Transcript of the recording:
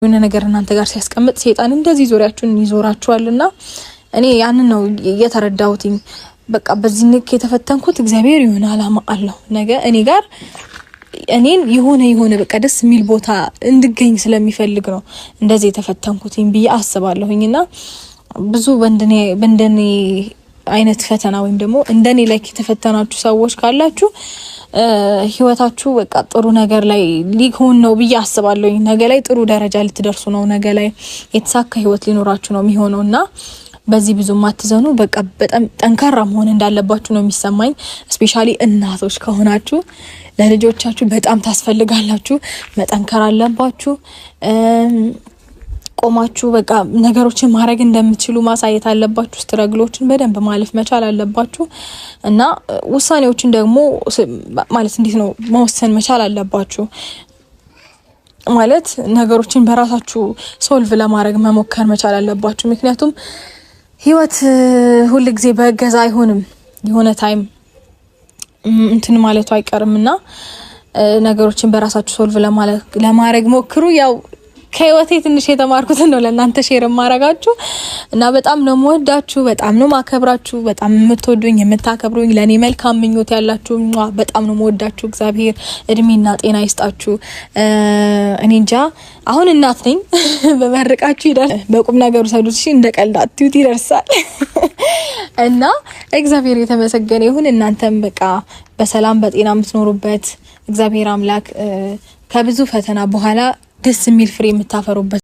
የሆነ ነገር እናንተ ጋር ሲያስቀምጥ ሰይጣን እንደዚህ ዙሪያችሁን ይዞራችኋልና እኔ ያንን ነው የተረዳሁትኝ። በቃ በዚህ ንክ የተፈተንኩት እግዚአብሔር የሆነ አላማ አለው ነገ እኔ ጋር እኔን የሆነ በቃ ደስ የሚል ቦታ እንድገኝ ስለሚፈልግ ነው እንደዚህ የተፈተንኩትኝ ብዬ አስባለሁኝና ብዙ በእንደኔ አይነት ፈተና ወይም ደግሞ እንደኔ ላይ የተፈተናችሁ ሰዎች ካላችሁ ህይወታችሁ በቃ ጥሩ ነገር ላይ ሊሆን ነው ብዬ አስባለሁ። ነገ ላይ ጥሩ ደረጃ ልትደርሱ ነው። ነገ ላይ የተሳካ ህይወት ሊኖራችሁ ነው የሚሆነውና በዚህ ብዙ ማትዘኑ በቃ በጣም ጠንካራ መሆን እንዳለባችሁ ነው የሚሰማኝ። ስፔሻሊ እናቶች ከሆናችሁ ለልጆቻችሁ በጣም ታስፈልጋላችሁ። መጠንከር አለባችሁ። ቆማችሁ በቃ ነገሮችን ማድረግ እንደምትችሉ ማሳየት አለባችሁ። ስትራግሎችን በደንብ ማለፍ መቻል አለባችሁ እና ውሳኔዎችን ደግሞ ማለት እንዴት ነው መወሰን መቻል አለባችሁ። ማለት ነገሮችን በራሳችሁ ሶልቭ ለማድረግ መሞከር መቻል አለባችሁ። ምክንያቱም ህይወት ሁሉ ጊዜ በእገዛ አይሆንም። የሆነ ታይም እንትን ማለቱ አይቀርምና ነገሮችን በራሳችሁ ሶልቭ ለማድረግ ሞክሩ። ያው ከህይወቴ ትንሽ የተማርኩት ነው ለእናንተ ሼር ማረጋችሁ እና በጣም ነው የምወዳችሁ፣ በጣም ነው ማከብራችሁ፣ በጣም የምትወዱኝ የምታከብሩኝ ለኔ መልካም ምኞት ያላችሁ በጣም ነው የምወዳችሁ። እግዚአብሔር እድሜና ጤና ይስጣችሁ። እኔ እንጃ አሁን እናት ነኝ በመርቃችሁ ይደርስ በቁም ነገሩ ሰዱት እንደ ቀልድ አትዩት ይደርሳል እና እግዚአብሔር የተመሰገነ ይሁን። እናንተም በቃ በሰላም በጤና የምትኖሩበት እግዚአብሔር አምላክ ከብዙ ፈተና በኋላ ደስ የሚል ፍሬ የምታፈሩበት